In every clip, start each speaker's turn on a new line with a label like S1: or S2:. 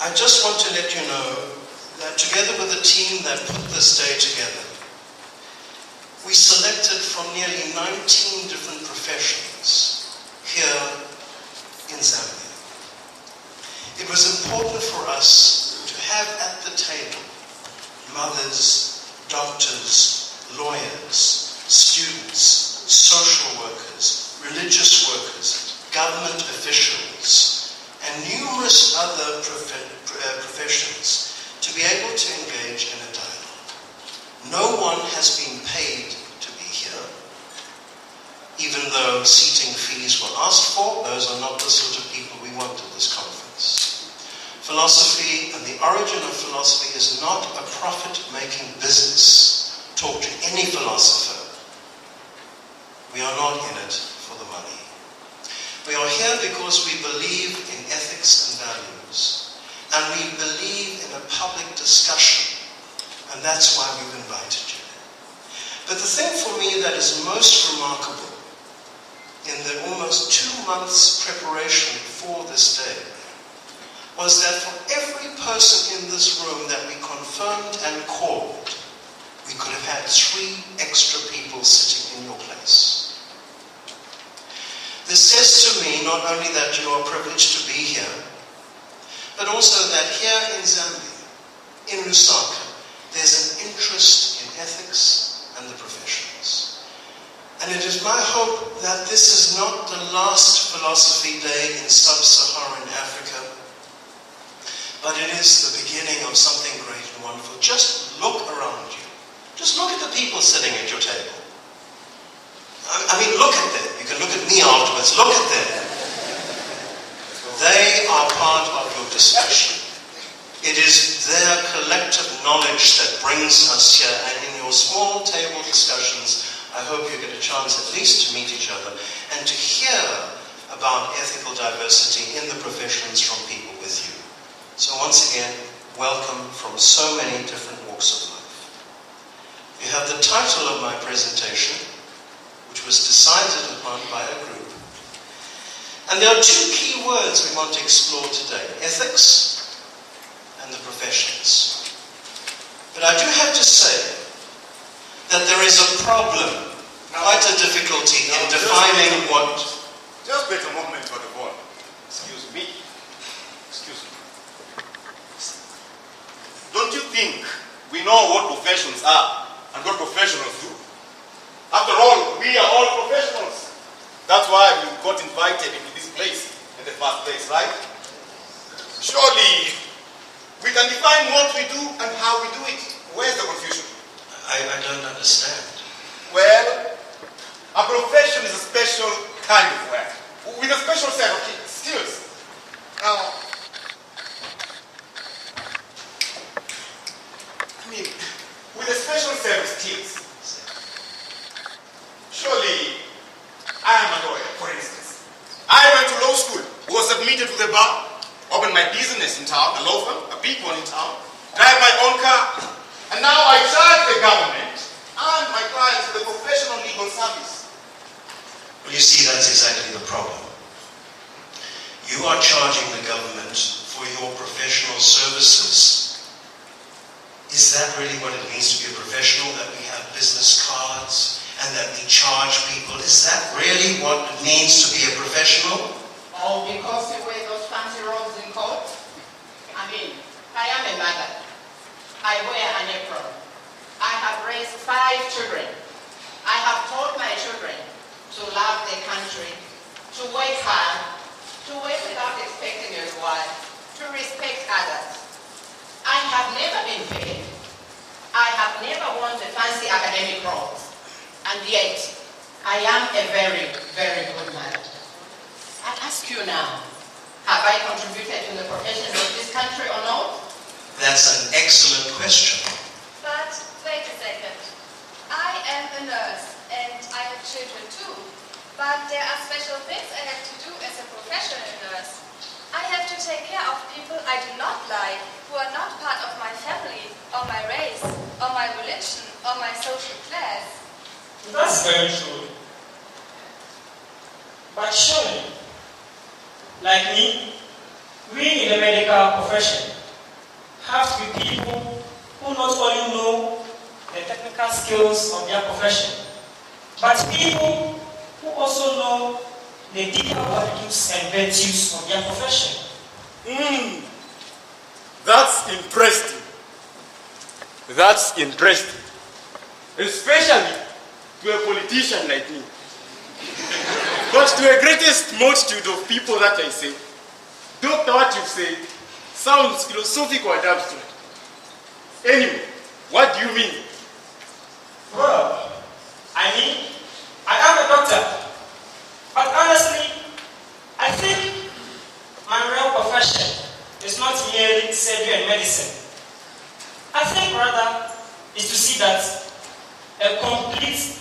S1: I just want to let you know that together with the team that put this day together, we selected from nearly 19 different professions here in Zambia. It was important for us to have at the table mothers, doctors, lawyers, students, social workers, religious workers, government officials, and numerous other professions to be able to engage in a dialogue. No one has been paid to be here, even though seating fees were asked for. Those are not the sort of people we want at this conference. Philosophy and the origin of philosophy is not a profit-making business. Talk to any philosopher. We are not in it for the money. We are here because we believe in ethics and values, and we believe in a public discussion, and that's why we've invited you. But the thing for me that is most remarkable in the almost 2 months preparation for this day was that for every person in this room that we confirmed and called, we could have had 3 extra people sitting in your place. This says to me not only that you are privileged to be here, but also that here in Zambia, in Lusaka, there's an interest in ethics and the professions. And it is my hope that this is not the last philosophy day in sub-Saharan Africa, but it is the beginning of something great and wonderful. Just look around you. Just look at the people sitting at your table. I mean, look at them. You can look at me afterwards. Look at them. They are part of your discussion. It is their collective knowledge that brings us here. And in your small table discussions, I hope you get a chance at least to meet each other and to hear about ethical diversity in the professions from people with you. So once again, welcome from so many different walks of life. You have the title of my presentation, which was decided upon by a group. And there are 2 key words we want to explore today: ethics and the professions. But I do have to say that there is a problem, quite a difficulty in defining what...
S2: Just wait a moment for the Vaughn. Excuse me. Don't you think we know what professions are and what professionals do? After all, we are all professionals. That's why we got invited into this place in the first place, right? Surely, we can define what we do and how we do it. Where's the confusion?
S1: I don't understand.
S2: Well, a profession is a special kind of work, with a special set of skills. Now, with a special set of skills. Surely, I am a lawyer, for instance. I went to law school, was admitted to the bar, opened my business in town, a law firm, a big one in town, drive my own car, and now I charge the government and my clients with a professional legal service.
S1: Well, you see, that's exactly the problem. You are charging the government for your professional services. Is that really what it means to be a professional, that we have business cards and that we charge people? Is that really what it means to be a professional?
S3: Oh, because you wear those fancy robes in court? I mean, I am a mother. I wear an apron. I have raised 5 children. I have taught my children to love their country, to work hard, to work without expecting a reward, to respect others. I have never been paid. I have never won the fancy academic roles. And yet, I am a very, very good mother. I ask you now, have I contributed to the profession of this country or not?
S1: That's an excellent question.
S4: But wait a second. I am a nurse and I have children too. But there are special things I have to do as a professional nurse. I have to take care of people I do not like, who are not part of my family, or my race, or my religion, or my social class.
S5: That's very true. But surely, like me, we in the medical profession have to be people who not only know the technical skills of their profession, but people who also know the deeper values and virtues of their profession.
S2: That's interesting. That's interesting. Especially to a politician like me. But to a greatest multitude of people that I say, Doctor, what you've said sounds philosophical and abstract. Anyway, what do you mean?
S5: Well, I mean, I am a doctor. But honestly, I think my real profession is not merely surgery and medicine. I think rather is to see that a complete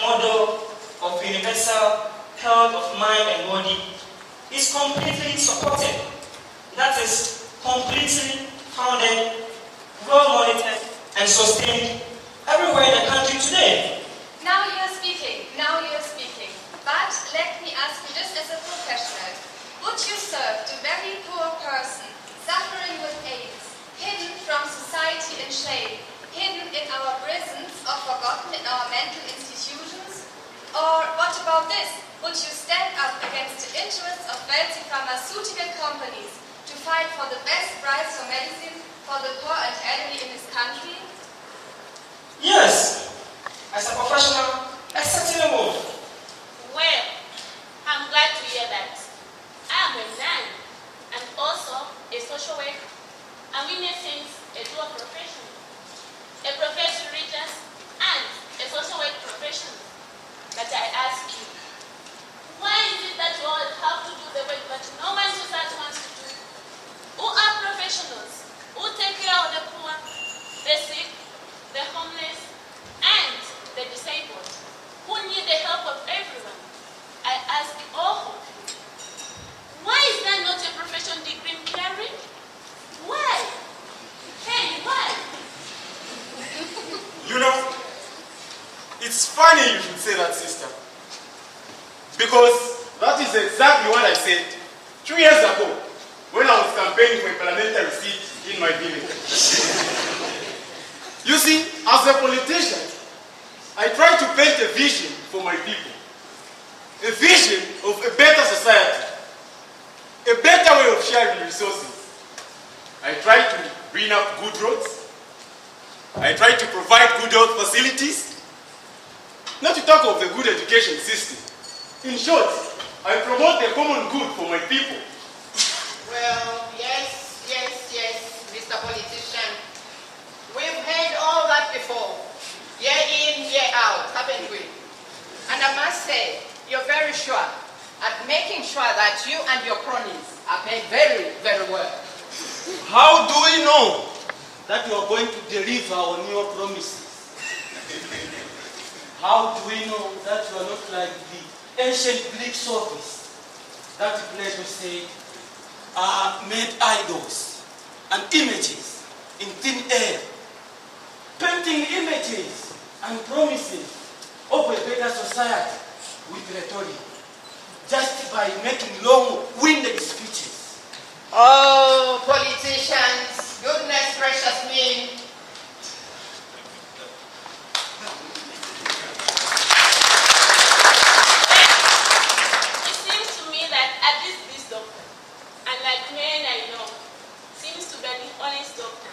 S5: model of universal health of mind and body is completely supported. That is completely founded, well monitored, and sustained everywhere in the country today.
S4: Now you're speaking. But let me ask you this as a professional. Would you serve the very poor person suffering with AIDS, hidden from society in shame, hidden in our prisons or forgotten in our mental institutions? Or what about this? Would you stand up against the interests of wealthy pharmaceutical companies to fight for the best price for medicine for the poor and elderly in this country?
S5: Yes, as a professional, I certainly would.
S6: Well, I'm glad to hear that. I am a nun and also a social worker. And we may think a dual profession. A profession regent and a social work profession. But I ask you, why is it that you all have to do the work that no one in society wants to do? Who are professionals? Who take care of the poor, the sick, the homeless, and the disabled? Who need the help of everyone? I ask all of you, why is there not a profession degree in caring? Why? Hey, why?
S2: You know, it's funny you should say that, sister. Because that is exactly what I said 2 years ago when I was campaigning for a parliamentary seat in my village. You see, as a politician, I try to paint a vision for my people. A vision of a better society. A better way of sharing resources. I try to bring up good roads. I try to provide good health facilities. Not to talk of the good education system. In short, I promote the common good for my people.
S3: Well, yes, Mr. Politician. We've heard all that before. Year in, year out, haven't we? And I must say, you're very sure at making sure that you and your cronies are paid very, very well.
S7: How do we know that you are going to deliver on your promises? How do we know that you are not like the ancient Greek sophists that Plato said made idols and images in thin air, painting images and promises of a better society with rhetoric, just by making long-winded speeches?
S3: Oh, politicians, goodness gracious me.
S6: It seems to me that at least this doctor, and like men I know, seems to be an honest doctor.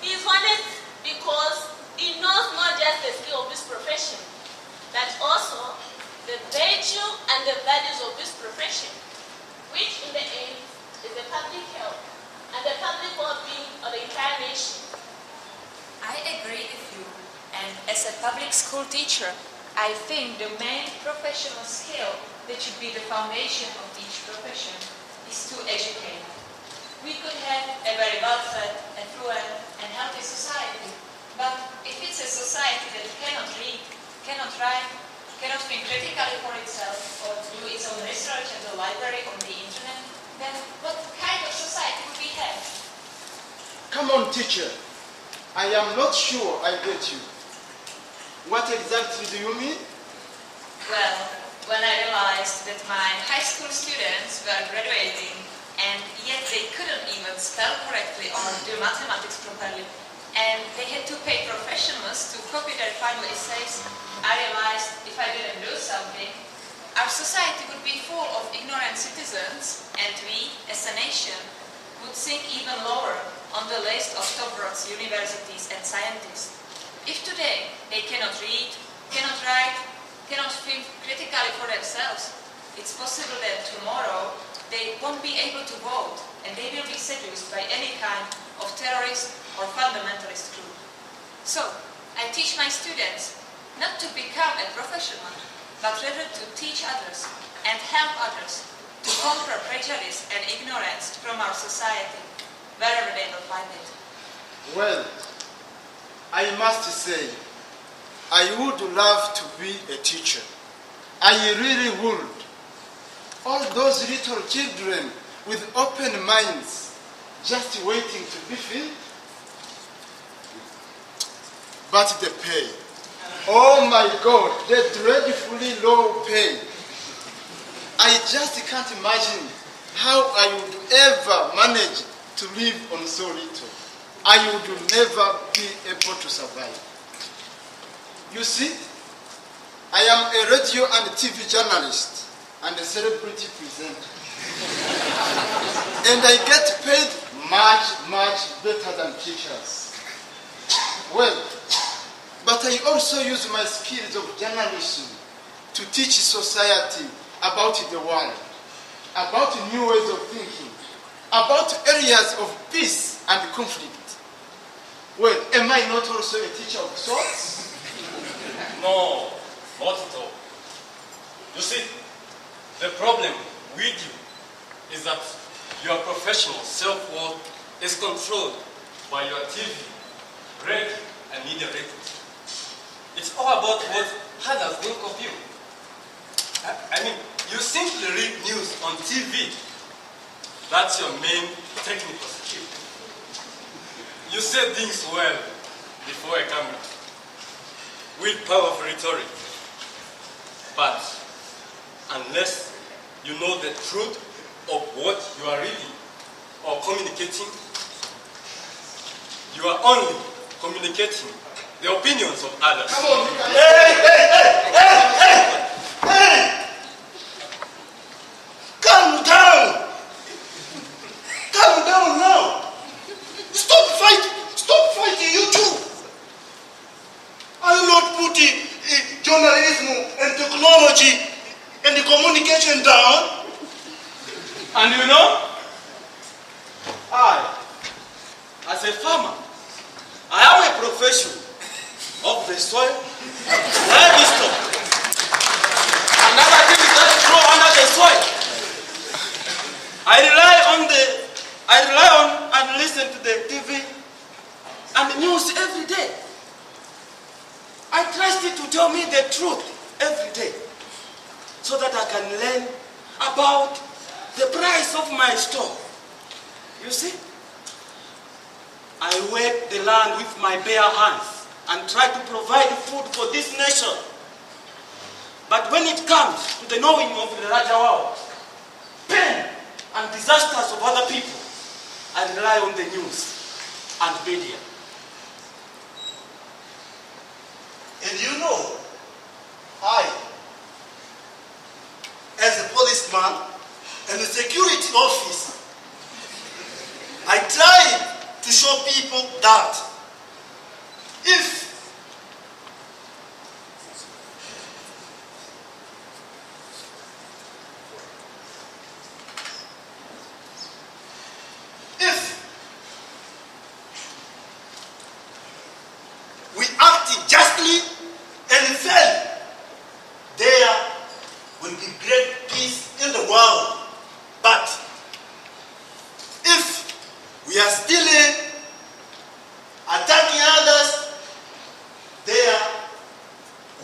S6: He is honest because he knows not just the skill of his profession, but also the virtue and the values of this profession, which in the end is the public health and the public well-being of the entire nation.
S8: I agree with you, and as a public school teacher, I think the main professional skill that should be the foundation of each profession is to educate. We could have a very well-fed, affluent, and healthy society, but if it's a society that cannot read, cannot write, cannot think critically for itself or do its own research at the library or the internet, then what kind of society would we have?
S7: Come on, teacher. I am not sure I get you. What exactly do you mean?
S8: Well, when I realized that my high school students were graduating and yet they they couldn't even spell correctly or do mathematics properly, and they had to pay professionals to copy their final essays, I realized if I didn't do something, our society would be full of ignorant citizens, and we, as a nation, would sink even lower on the list of top-rocks universities and scientists. If today they cannot read, cannot write, cannot think critically for themselves, it's possible that tomorrow they won't be able to vote and they will be seduced by any kind of terrorist or fundamentalist group. So, I teach my students not to become a professional, but rather to teach others and help others to conquer prejudice and ignorance from our society, wherever they will find it.
S9: Well, I must say, I would love to be a teacher. I really would. All those little children with open minds, just waiting to be filled. But the pay, oh my God, the dreadfully low pay. I just can't imagine how I would ever manage to live on so little. I would never be able to survive. You see, I am a radio and TV journalist and a celebrity presenter. And I get paid much, much better than teachers. Well, but I also use my skills of journalism to teach society about the world, about new ways of thinking, about areas of peace and conflict. Well, am I not also a teacher of sorts?
S10: No, not at all. You see, the problem with you is that your professional self-worth is controlled by your TV, radio, and media ratings. It's all about what others think of you. I mean, you simply read news on TV. That's your main technical skill. You say things well before a camera, with powerful rhetoric. But unless you know the truth of what you are reading or communicating, you are only communicating the opinions of others.
S2: Come on, hey! Calm down! Calm down now! Stop fighting, you two! Are you not putting journalism and technology and the communication down?
S7: And you know, I, as a farmer, I am a professional of the soil, livestock, and other things that grow under the soil. I rely on and listen to the TV and the news every day. I trust it to tell me the truth every day, so that I can learn about the price of my store. You see, I work the land with my bare hands and try to provide food for this nation. But when it comes to the knowing of the larger world, pain and disasters of other people, I rely on the news and media.
S2: And you know, I, as a policeman and a security officer, I try to show people that if we act justly and fairly, there will be great peace in the world. But if we are stealing, attacking others, there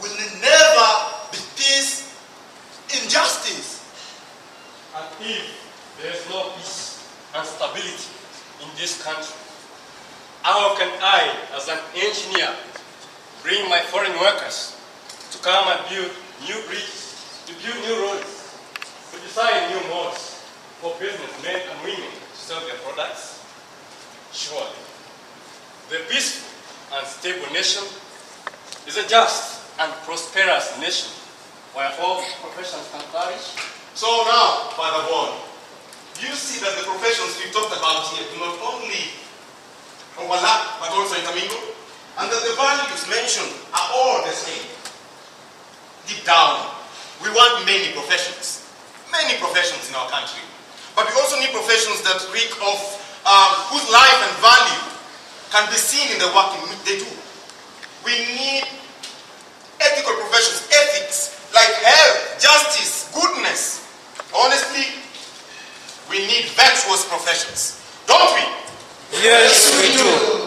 S2: will never be peace, injustice.
S10: And if there is no peace and stability in this country, how can I, as an engineer, bring my foreign workers to come and build new bridges, to build new roads, to design new malls for businessmen and women to sell their products? Surely, the peaceful and stable nation is a just and prosperous nation where all professions can flourish.
S2: So now, Father Vaughn, you see that the professions we talked about here do not only overlap but also intermingle, and that the values mentioned are all the same. Deep down, we want many professions in our country, but we also need professions that reek of whose life and value can be seen in the work in which they do. We need ethical professions, ethics, like health, justice, goodness. Honestly, we need virtuous professions, don't we?
S7: Yes, we do.